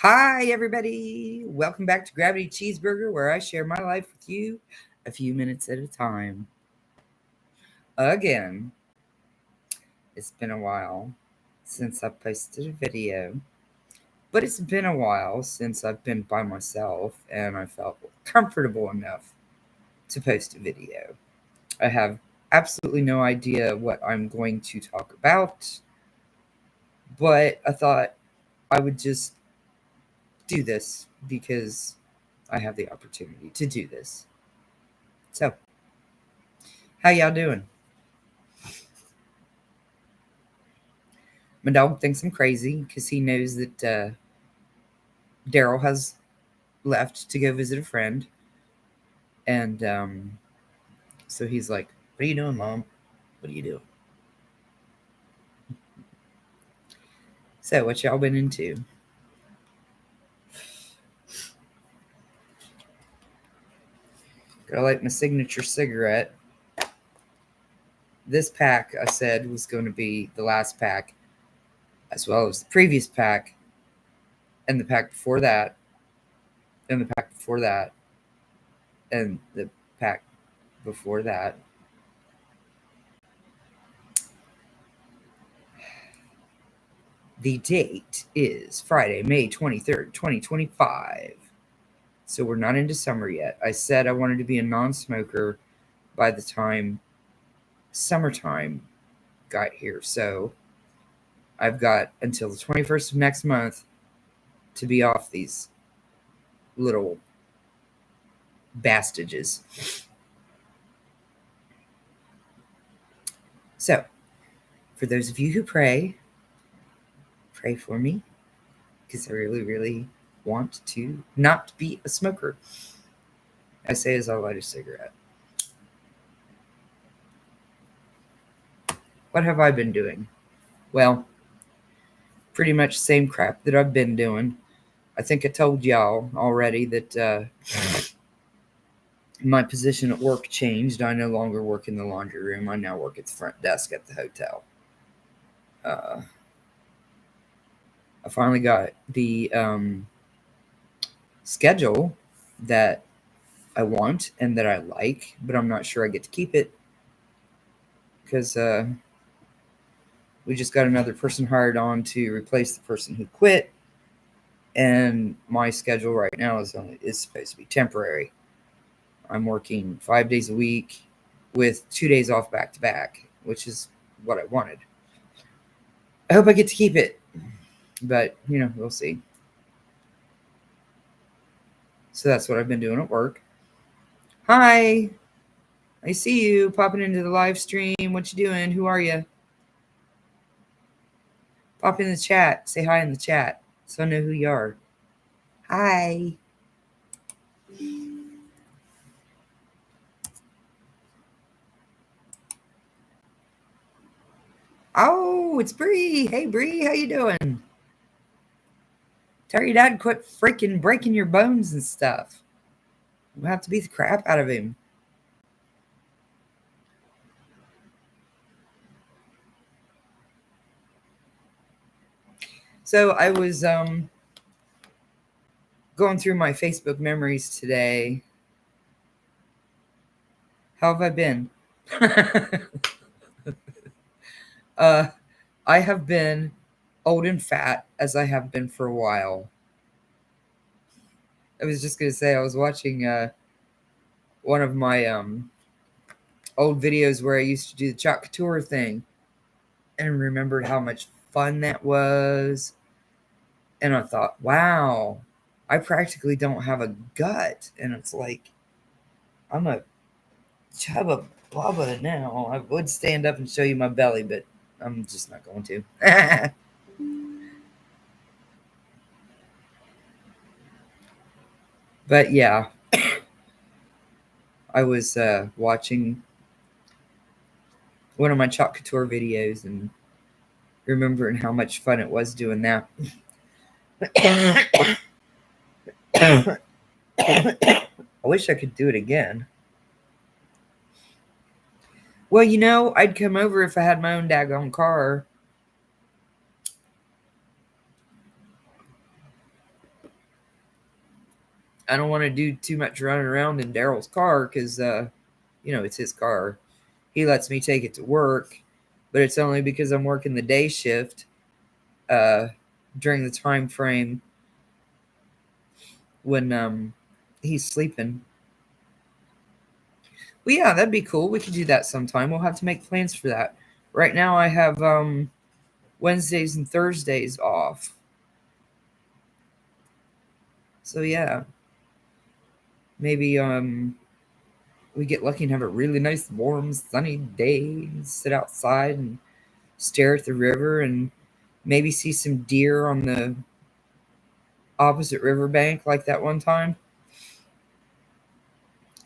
Hi, everybody. Welcome back to Gravity Cheeseburger, where I share my life with you a few minutes at a time. Again, it's been a while since I posted a video, but it's been a while since I've been by myself and I felt comfortable enough to post a video. I have absolutely no idea what I'm going to talk about, but I thought I would just do this because I have the opportunity to do this. So, how y'all doing? My dog thinks I'm crazy because he knows that Daryl has left to go visit a friend. And so he's like, "What are you doing, Mom? What are you doing?" So, what y'all been into? Gotta light my signature cigarette. This pack, I said, was going to be the last pack, as well as the previous pack, and the pack before that, and the pack before that, and the pack before that. The date is Friday, May 23rd, 2025. So we're not into summer yet. I said I wanted to be a non-smoker by the time summertime got here. So I've got until the 21st of next month to be off these little bastages. So, for those of you who pray for me, because I really, really want to not be a smoker. I say as I light a cigarette. What have I been doing? Well, pretty much same crap that I've been doing. I think I told y'all already that my position at work changed. I no longer work in the laundry room. I now work at the front desk at the hotel. I finally got the schedule that I want and that I like, but I'm not sure I get to keep it because we just got another person hired on to replace the person who quit, and my schedule right now is supposed to be temporary. I'm working 5 days a week with 2 days off back to back, which is what I wanted. I hope I get to keep it, but we'll see. So that's what I've been doing at work. Hi, I see you popping into the live stream. What you doing? Who are you? Pop in the chat. Say hi in the chat so I know who you are. Hi. Oh, it's Bree. Hey, Bree, how you doing? Tell your dad quit freaking breaking your bones and stuff. We'll have to beat the crap out of him. So I was going through my Facebook memories today. How have I been? I have been old and fat as I have been for a while. I was just going to say I was watching one of my old videos where I used to do the chalk couture thing and remembered how much fun that was. And I thought, wow, I practically don't have a gut. And it's like, I'm a chubba blubba now. I would stand up and show you my belly, but I'm just not going to. But yeah, I was watching one of my chalk couture videos and remembering how much fun it was doing that. I wish I could do it again. Well, I'd come over if I had my own daggone car. I don't want to do too much running around in Daryl's car because, it's his car. He lets me take it to work, but it's only because I'm working the day shift uh, during the time frame when he's sleeping. Well, yeah, that'd be cool. We could do that sometime. We'll have to make plans for that. Right now, I have Wednesdays and Thursdays off. So yeah, maybe we get lucky and have a really nice, warm, sunny day and sit outside and stare at the river and maybe see some deer on the opposite riverbank like that one time.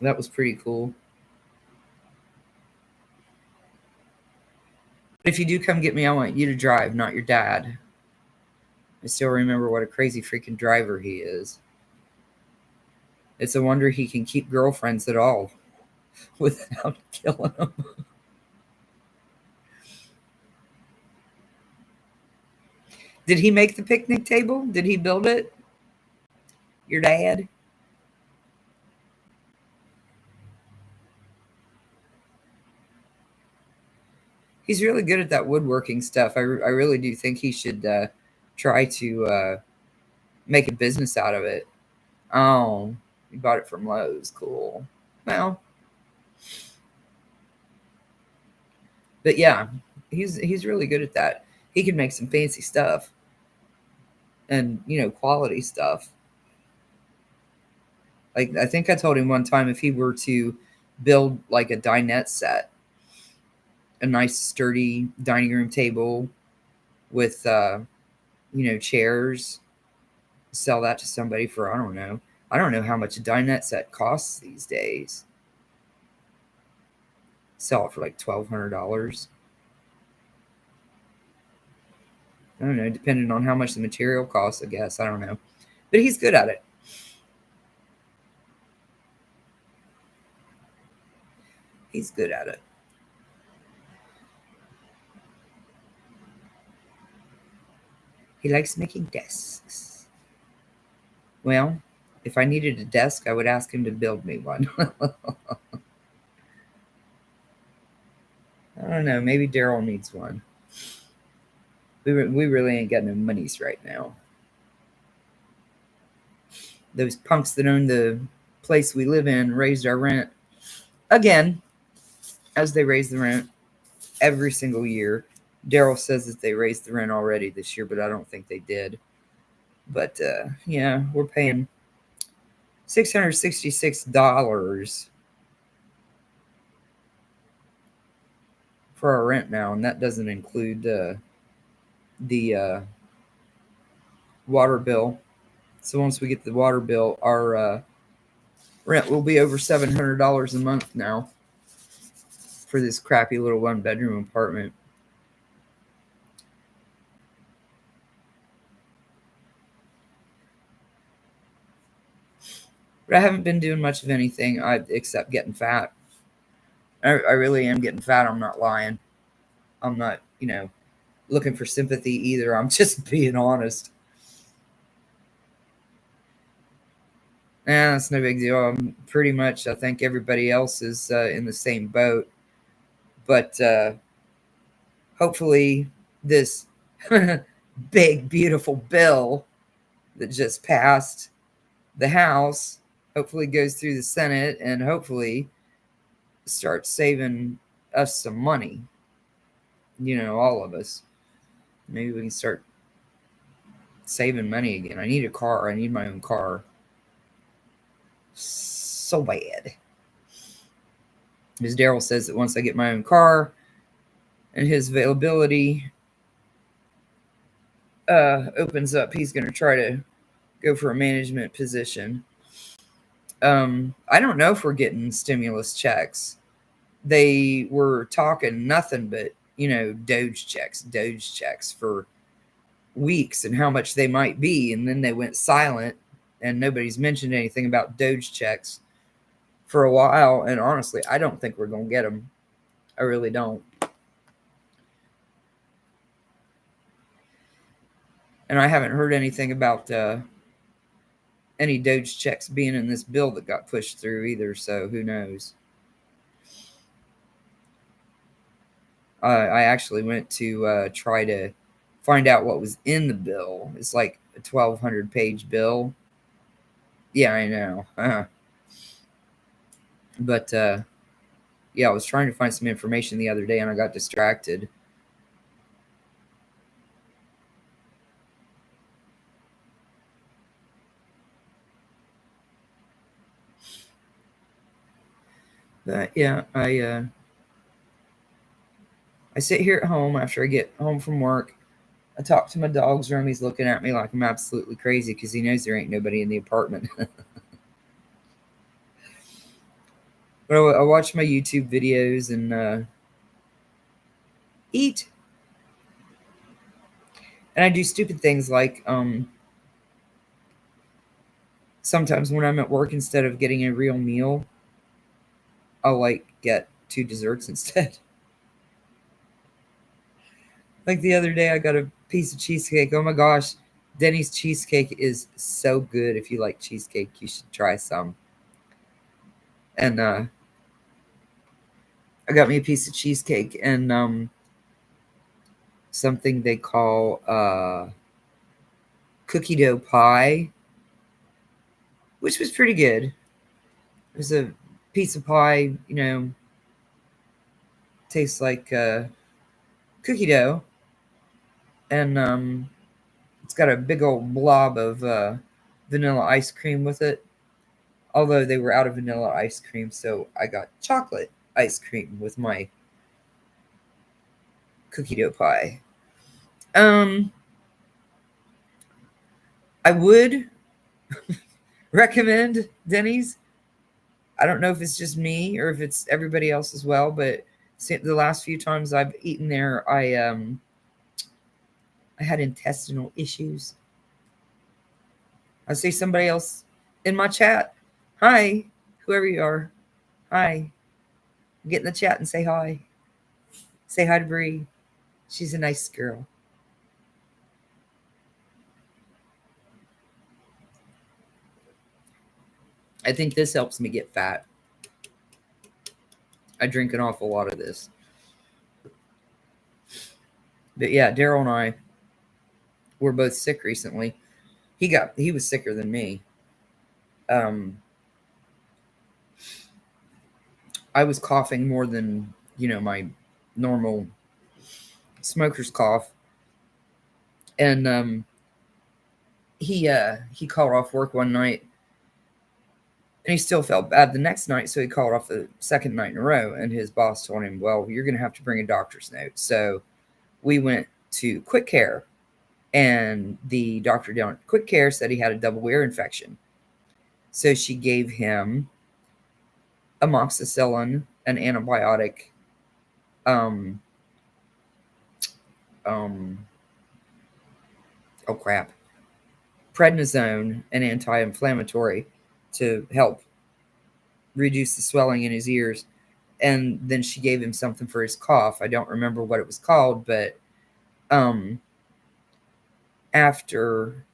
That was pretty cool. If you do come get me, I want you to drive, not your dad. I still remember what a crazy freaking driver he is. It's a wonder he can keep girlfriends at all without killing them. Did he make the picnic table? Did he build it? Your dad? He's really good at that woodworking stuff. I really do think he should try to make a business out of it. Oh, you bought it from Lowe's. Cool. Well, but yeah, he's really good at that. He can make some fancy stuff and quality stuff. Like I think I told him one time if he were to build like a dinette set, a nice sturdy dining room table with chairs, sell that to somebody for I don't know how much a dinette set costs these days. Sell it for like $1,200. I don't know, depending on how much the material costs, I guess. I don't know. But he's good at it. He's good at it. He likes making desks. Well, if I needed a desk, I would ask him to build me one. I don't know. Maybe Daryl needs one. We really ain't got no monies right now. Those punks that own the place we live in raised our rent again, as they raise the rent every single year. Daryl says that they raised the rent already this year, but I don't think they did. But yeah, we're paying $666 for our rent now, and that doesn't include the water bill. So once we get the water bill, our rent will be over $700 a month now for this crappy little one-bedroom apartment. But I haven't been doing much of anything except getting fat. I really am getting fat. I'm not lying. I'm not, looking for sympathy either. I'm just being honest. That's no big deal. Pretty much, I think everybody else is in the same boat. But hopefully, this big, beautiful bill that just passed the House hopefully goes through the Senate and hopefully starts saving us some money. All of us. Maybe we can start saving money again. I need a car. I need my own car. So bad. As Daryl says that once I get my own car and his availability opens up, he's going to try to go for a management position. I don't know if we're getting stimulus checks. They were talking nothing but, Doge checks for weeks and how much they might be. And then they went silent and nobody's mentioned anything about Doge checks for a while. And honestly, I don't think we're going to get them. I really don't. And I haven't heard anything about any Doge checks being in this bill that got pushed through either, so who knows. I actually went to try to find out what was in the bill. It's like a 1,200-page bill. Yeah, I know. But yeah, I was trying to find some information the other day and I got distracted. But yeah, I sit here at home after I get home from work. I talk to my dog's room. He's looking at me like I'm absolutely crazy because he knows there ain't nobody in the apartment. But I watch my YouTube videos and eat. And I do stupid things like sometimes when I'm at work, instead of getting a real meal, I'll like get 2 desserts instead. Like the other day, I got a piece of cheesecake. Oh my gosh, Denny's cheesecake is so good. If you like cheesecake, you should try some. And I got me a piece of cheesecake and something they call cookie dough pie, which was pretty good. It was a piece of pie, tastes like cookie dough, and it's got a big old blob of vanilla ice cream with it. Although they were out of vanilla ice cream, so I got chocolate ice cream with my cookie dough pie. I would recommend Denny's. I don't know if it's just me or if it's everybody else as well, but the last few times I've eaten there, I had intestinal issues. I see somebody else in my chat. Hi, whoever you are. Hi. Get in the chat and say hi. Say hi to Bree. She's a nice girl. I think this helps me get fat. I drink an awful lot of this. But yeah, Daryl and I were both sick recently. He was sicker than me. I was coughing more than, my normal smoker's cough. And he called off work one night and he still felt bad the next night, so he called off the second night in a row, and his boss told him, well, you're going to have to bring a doctor's note. So we went to Quick Care, and the doctor down at Quick Care said he had a double ear infection. So she gave him amoxicillin, an antibiotic, oh crap, prednisone, an anti-inflammatory, to help reduce the swelling in his ears. And then she gave him something for his cough. I don't remember what it was called, but after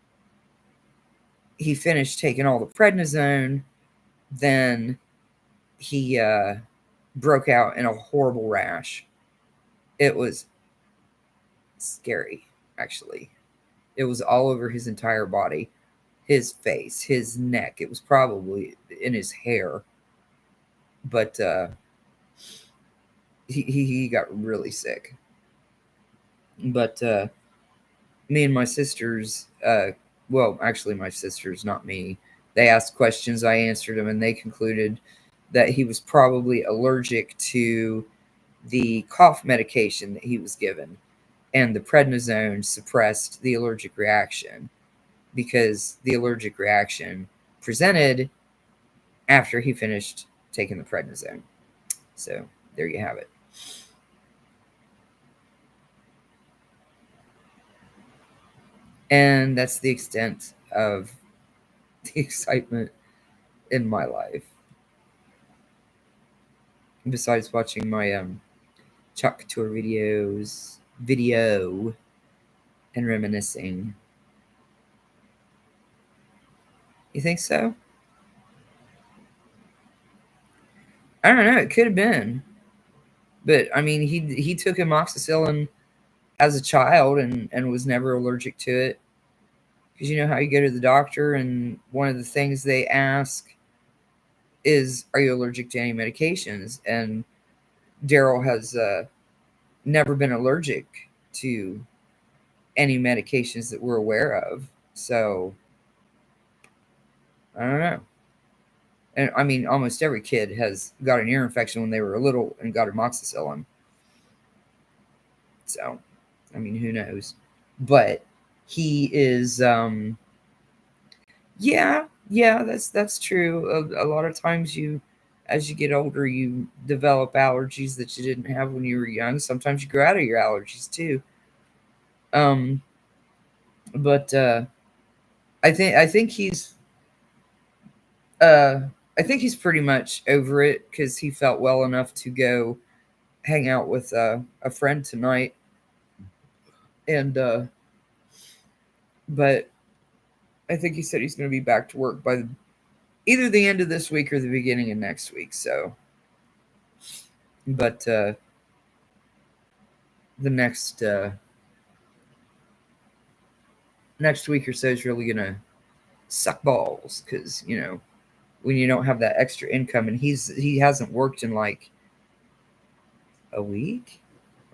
he finished taking all the prednisone, then he broke out in a horrible rash. It was scary, actually. It was all over his entire body, his face, his neck. It was probably in his hair. But he got really sick. But me and my sisters, well, actually, my sisters, not me, they asked questions, I answered them, and they concluded that he was probably allergic to the cough medication that he was given, and the prednisone suppressed the allergic reaction because the allergic reaction presented after he finished taking the prednisone. So there you have it. And that's the extent of the excitement in my life. Besides watching my Chuck Tour video and reminiscing. You think so? I don't know. It could have been, but I mean, he took amoxicillin as a child and was never allergic to it. Because you know how you go to the doctor and one of the things they ask is, "Are you allergic to any medications?" And Daryl has never been allergic to any medications that we're aware of. So I don't know. And I mean, almost every kid has got an ear infection when they were little and got amoxicillin. So, I mean, who knows? But he is, yeah, yeah, that's true. A lot of times as you get older, you develop allergies that you didn't have when you were young. Sometimes you grow out of your allergies too. Um, but I think uh, I think he's pretty much over it because he felt well enough to go hang out with a friend tonight, and but I think he said he's going to be back to work by either the end of this week or the beginning of next week. So, but the next week or so is really going to suck balls because when you don't have that extra income, and he hasn't worked in like a week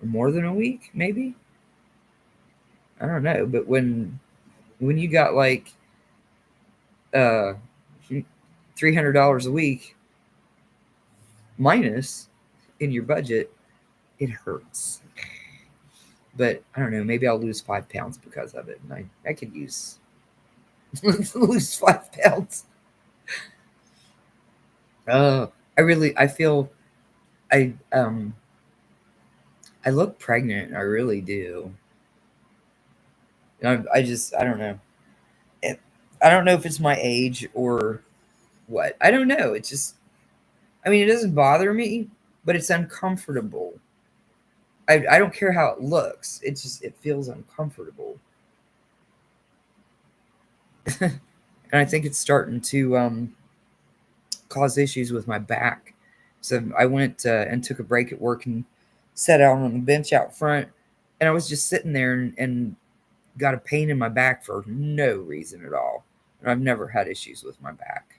or more than a week, maybe. I don't know, but when you got like uh $300 a week minus in your budget, it hurts. But I don't know, maybe I'll lose 5 pounds because of it, and I could use lose 5 pounds. Uh, I feel I look pregnant. I really do. And I don't know. It, I don't know if it's my age or what. I don't know. It just I mean, it doesn't bother me, but it's uncomfortable. I don't care how it looks. It feels uncomfortable, and I think it's starting to cause issues with my back. So I went and took a break at work and sat out on the bench out front, and I was just sitting there and got a pain in my back for no reason at all. And I've never had issues with my back.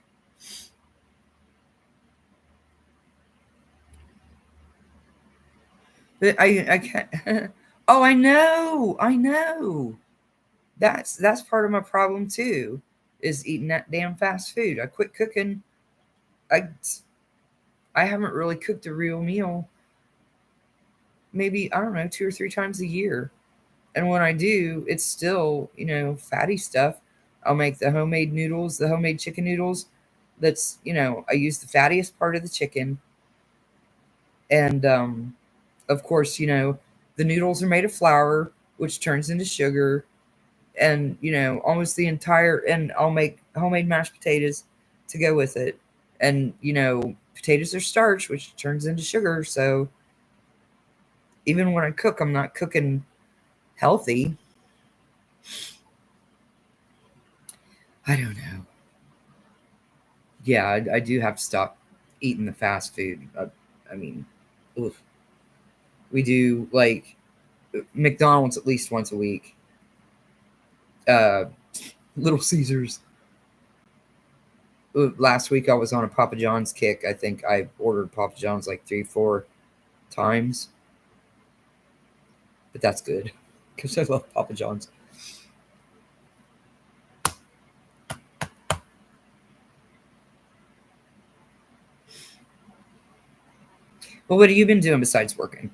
But I can't. Oh, I know. That's part of my problem too, is eating that damn fast food. I quit cooking. I I haven't really cooked a real meal. Maybe I don't know 2 or 3 times a year, and when I do, it's still fatty stuff. I'll make the homemade noodles, the homemade chicken noodles. That's I use the fattiest part of the chicken, and of course the noodles are made of flour, which turns into sugar, and almost the entire and I'll make homemade mashed potatoes to go with it. And potatoes are starch, which turns into sugar. So even when I cook, I'm not cooking healthy. I don't know. Yeah, I do have to stop eating the fast food. I mean, oof. We do like McDonald's at least once a week. Uh, Little Caesars. Last week I was on a Papa John's kick. I think I ordered Papa John's like 3, 4 times, but that's good because I love Papa John's. Well, what have you been doing besides working?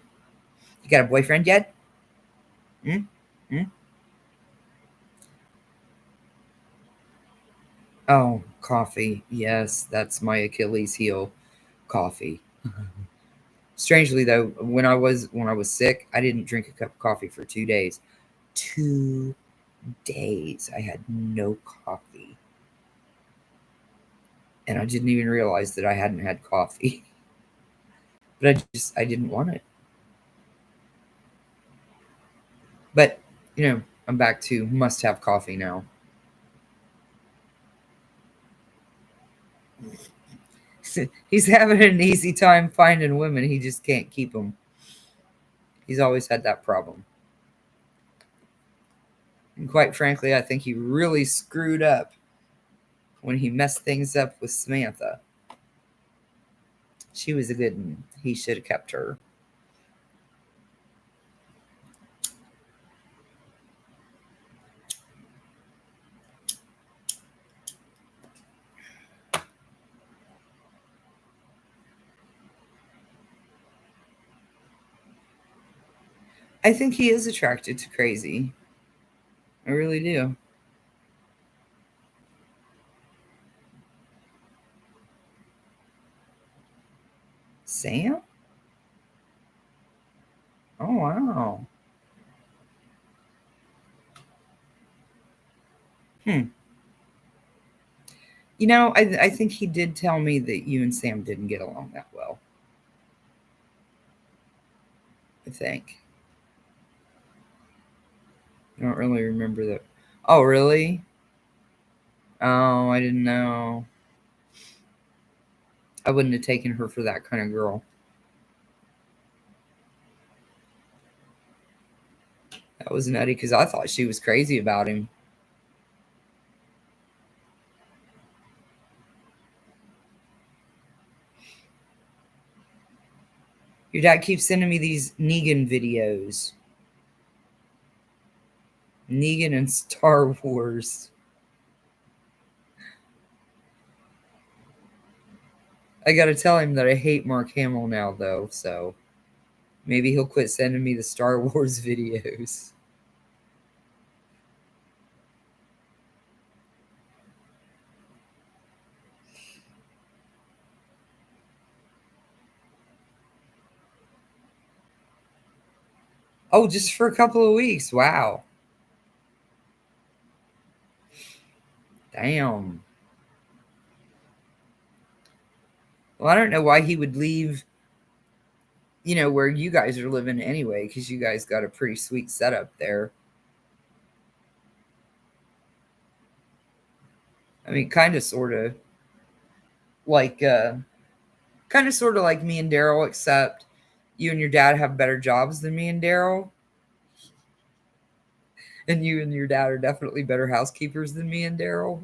You got a boyfriend yet? Hmm? Hmm? Oh, coffee. Yes, that's my Achilles heel. Coffee. Strangely though, when I was sick, I didn't drink a cup of coffee for 2 days. 2 days. I had no coffee, and I didn't even realize that I hadn't had coffee. But I didn't want it. But I'm back to must have coffee now. He's having an easy time finding women. He just can't keep them. He's always had that problem. And quite frankly, I think he really screwed up when he messed things up with Samantha. She was a good one. He should have kept her. I think he is attracted to crazy. I really do. Sam? Oh, wow. Hmm. I think he did tell me that you and Sam didn't get along that well. I think. I don't really remember that. Oh, really? Oh, I didn't know. I wouldn't have taken her for that kind of girl. That was nutty because I thought she was crazy about him. Your dad keeps sending me these Negan videos. Negan and Star Wars. I gotta tell him that I hate Mark Hamill now, though, so maybe he'll quit sending me the Star Wars videos. Oh, just for a couple of weeks. Wow. Damn. Well, I don't know why he would leave, where you guys are living anyway, because you guys got a pretty sweet setup there. I mean, kind of, sort of like, sort of like me and Daryl, except you and your dad have better jobs than me and Daryl. And you and your dad are definitely better housekeepers than me and Daryl.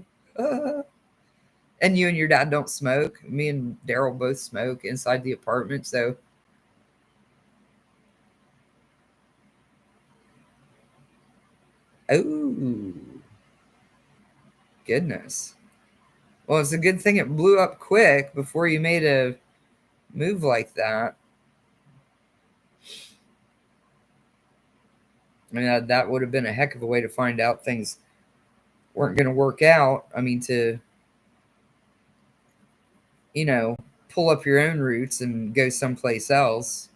And you and your dad don't smoke. Me and Daryl both smoke inside the apartment. So, oh, goodness. Well, it's a good thing it blew up quick before you made a move like that. I mean, that would have been a heck of a way to find out things weren't going to work out. I mean, to, you know, pull up your own roots and go someplace else.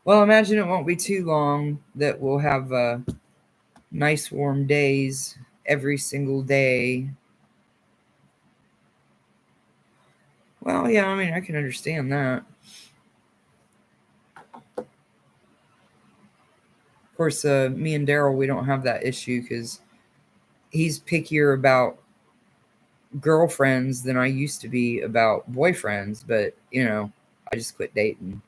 Well, imagine it won't be too long that we'll have nice warm days every single day. Well, yeah, I mean, I can understand that. Of course, me and Daryl, we don't have that issue because he's pickier about girlfriends than I used to be about boyfriends. But I just quit dating.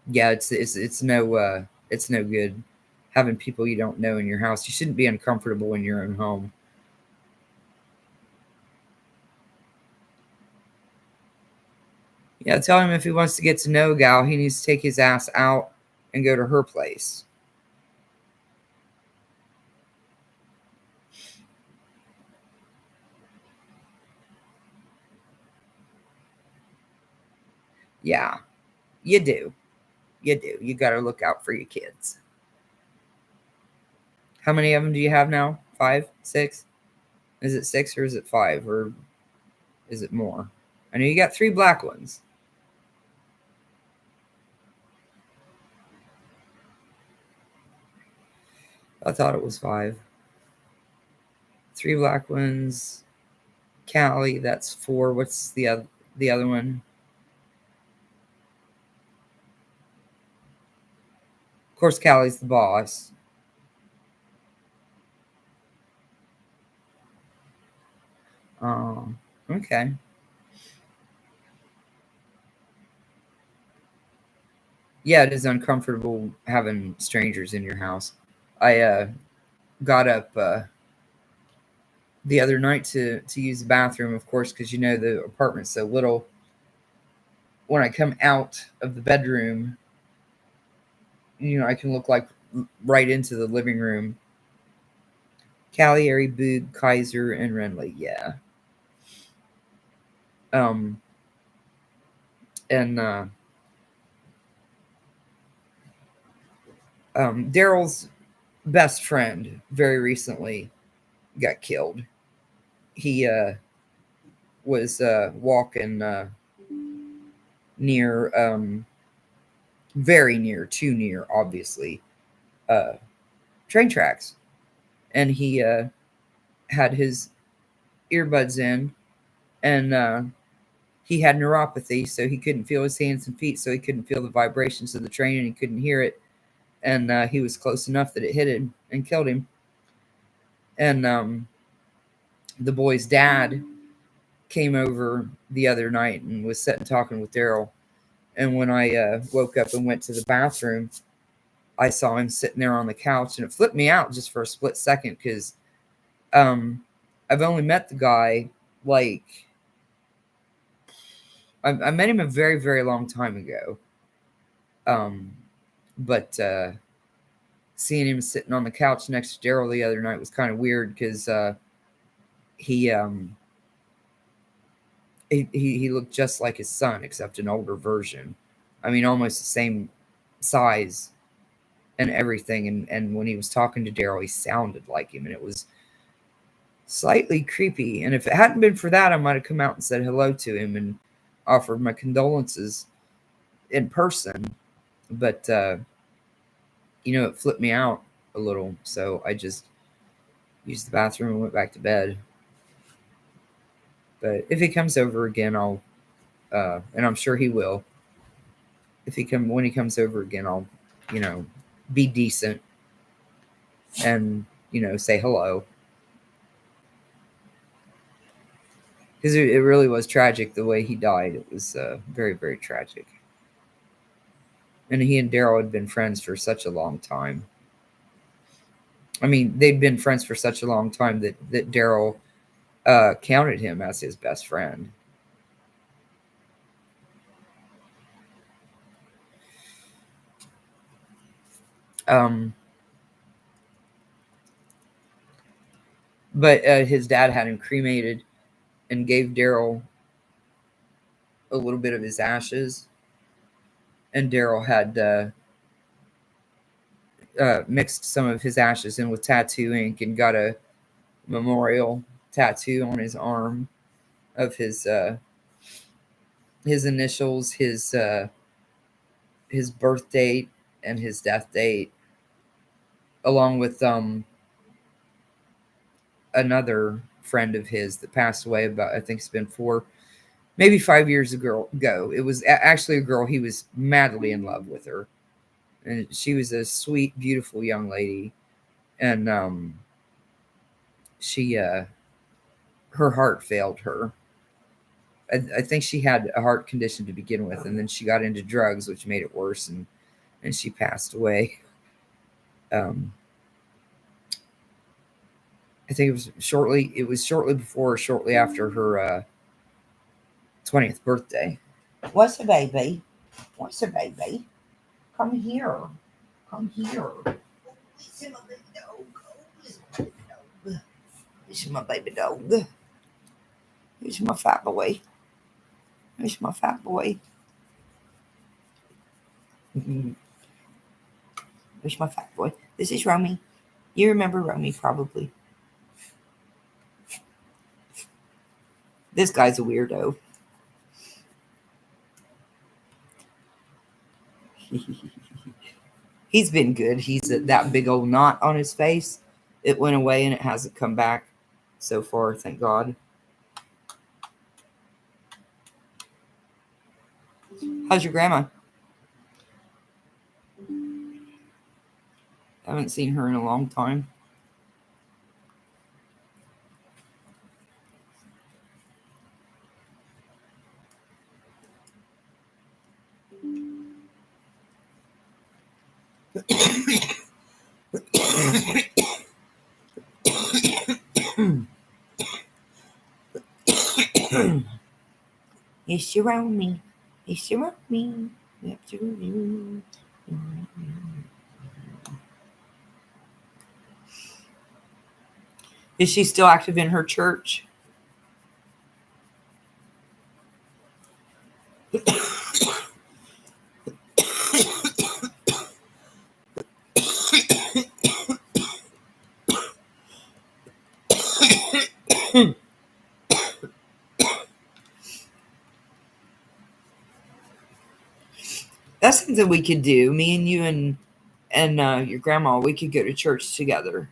Yeah, it's no good having people you don't know in your house. You shouldn't be uncomfortable in your own home. Yeah, tell him if he wants to get to know a gal, he needs to take his ass out and go to her place. Yeah, you do. You do. You got to look out for your kids. How many of them do you have now? Five? Six? Is it six or is it five or is it more? I know you got three black ones. I thought it was 5. 3 black ones. Callie, that's 4. What's the other one? Of course, Callie's the boss. Okay. Yeah, it is uncomfortable having strangers in your house. I got up the other night to use the bathroom, of course, because the apartment's so little. When I come out of the bedroom, I can look like right into the living room. Cagliari, Boog, Kaiser, and Renly. Yeah. Um, and Daryl's best friend very recently got killed. He was walking near, very near, too near, obviously, uh, train tracks. And he had his earbuds in, and he had neuropathy, so he couldn't feel his hands and feet, so he couldn't feel the vibrations of the train, and he couldn't hear it. And he was close enough that it hit him and killed him. And the boy's dad came over the other night and was sitting talking with Daryl. And when I woke up and went to the bathroom, I saw him sitting there on the couch, and it flipped me out just for a split second because I've only met the guy like I met him a very, very long time ago. But seeing him sitting on the couch next to Daryl the other night was kind of weird because he looked just like his son, except an older version. I mean, almost the same size and everything. And when he was talking to Daryl, he sounded like him, and it was slightly creepy. And if it hadn't been for that, I might have come out and said hello to him and offered my condolences in person. But it flipped me out a little, so I just used the bathroom and went back to bed. But if he comes over again, I'll and I'm sure he will. When he comes over again, I'll be decent and say hello, because it really was tragic the way he died. It was very, very tragic. And he and Daryl had been friends for such a long time. I mean, they'd been friends for such a long time that Daryl counted him as his best friend. But his dad had him cremated and gave Daryl a little bit of his ashes. And Daryl had mixed some of his ashes in with tattoo ink and got a memorial tattoo on his arm of his initials, his birth date, and his death date, along with another friend of his that passed away about, I think it's been maybe 5 years ago. It was actually a girl. He was madly in love with her, and she was a sweet, beautiful young lady. And she her heart failed her. I think she had a heart condition to begin with, and then she got into drugs, which made it worse, and she passed away. I think it was shortly before or shortly after her 20th birthday. What's a baby? What's a baby? Come here. Come here. This is my baby dog. This is my baby dog. This is my fat boy. This is my fat boy. This is my fat boy. This is Romy. You remember Romy, probably. This guy's a weirdo. He's been good. He's that big old knot on his face. It went away and it hasn't come back so far, thank God. How's your grandma? Haven't seen her in a long time. You surround me. You surround me. Is she still active in her church? That's something we could do. Me and you and your grandma, we could go to church together.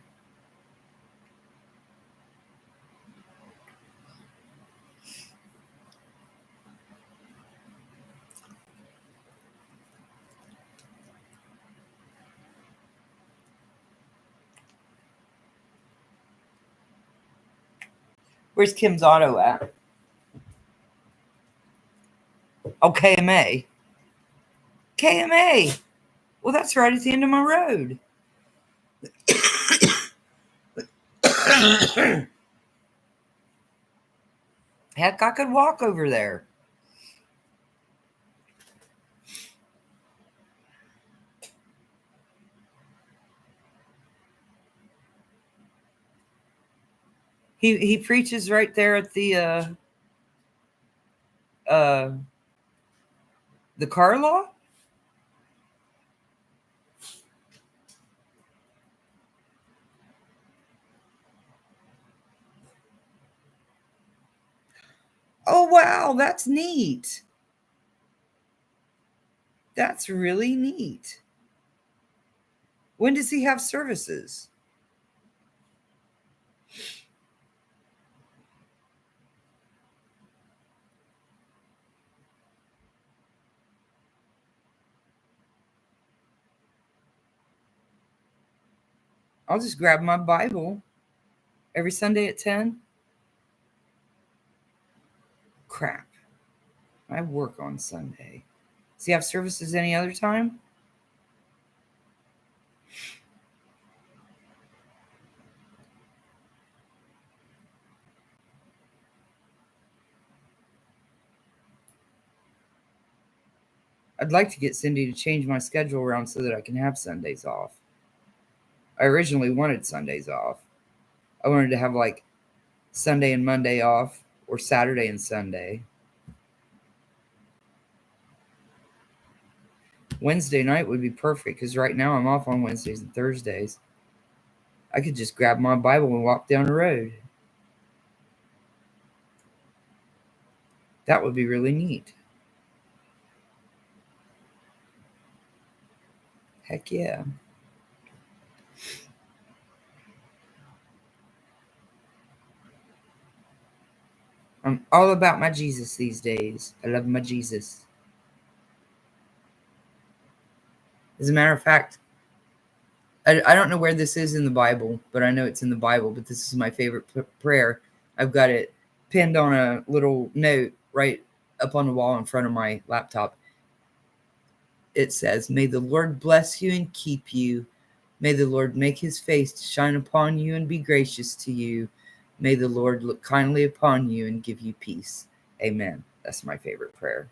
Where's Kim's Auto at? Oh, KMA. KMA. Well, that's right at the end of my road. Heck, I could walk over there. He preaches right there at the car lot. Oh, wow, that's neat. That's really neat. When does he have services? I'll just grab my Bible every Sunday at 10. Crap. I work on Sunday. Does he have services any other time? I'd like to get Cindy to change my schedule around so that I can have Sundays off. I originally wanted Sundays off. I wanted to have like Sunday and Monday off, or Saturday and Sunday. Wednesday night would be perfect because right now I'm off on Wednesdays and Thursdays. I could just grab my Bible and walk down the road. That would be really neat. Heck yeah. I'm all about my Jesus these days. I love my Jesus. As a matter of fact, I don't know where this is in the Bible, but I know it's in the Bible. But this is my favorite prayer. I've got it pinned on a little note right up on the wall in front of my laptop. It says, "May the Lord bless you and keep you. May the Lord make his face to shine upon you and be gracious to you. May the Lord look kindly upon you and give you peace. Amen." That's my favorite prayer.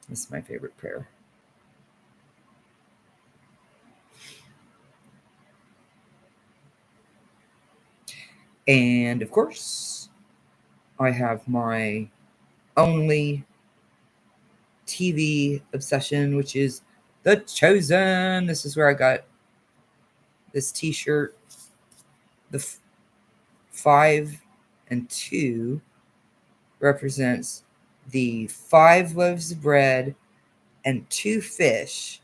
That's my favorite prayer. And of course, I have my only TV obsession, which is The Chosen. This is where I got this t-shirt. The 5 and 2 represents the 5 loaves of bread and 2 fish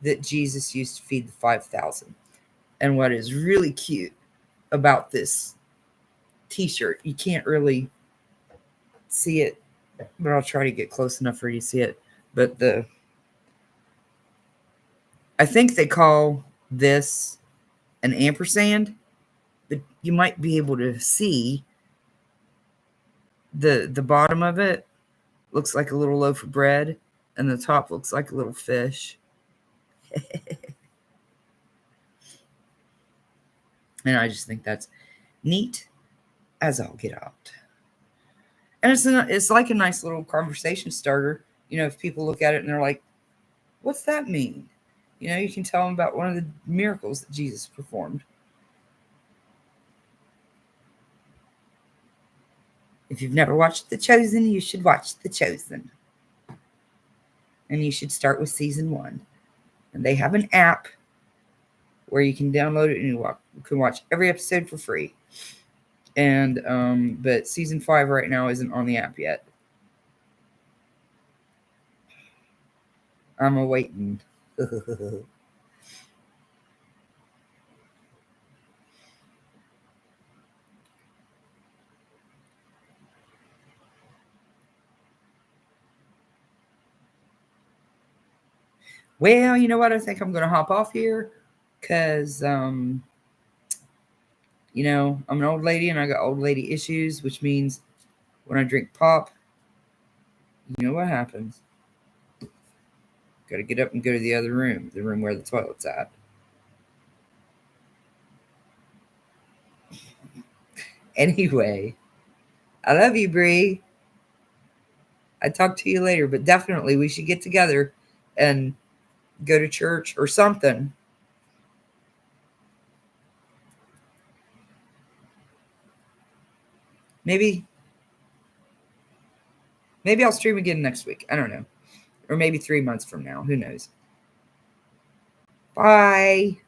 that Jesus used to feed the 5,000. And what is really cute about this t-shirt, you can't really see it, but I'll try to get close enough for you to see it. But I think they call this an ampersand, but you might be able to see the bottom of it looks like a little loaf of bread, and the top looks like a little fish. And I just think that's neat as all get out. And it's like a nice little conversation starter. If people look at it and they're like, what's that mean? You can tell them about one of the miracles that Jesus performed. If you've never watched The Chosen, you should watch The Chosen. And you should start with season 1. And they have an app where you can download it and you can watch every episode for free. And but season 5 right now isn't on the app yet. I'm awaiting. Well, you know what? I think I'm going to hop off here because, I'm an old lady and I got old lady issues, which means when I drink pop, you know what happens. Got to get up and go to the other room, the room where the toilet's at. Anyway, I love you, Bree. I'll talk to you later, but definitely we should get together and go to church or something. Maybe I'll stream again next week. I don't know. Or maybe 3 months from now. Who knows? Bye.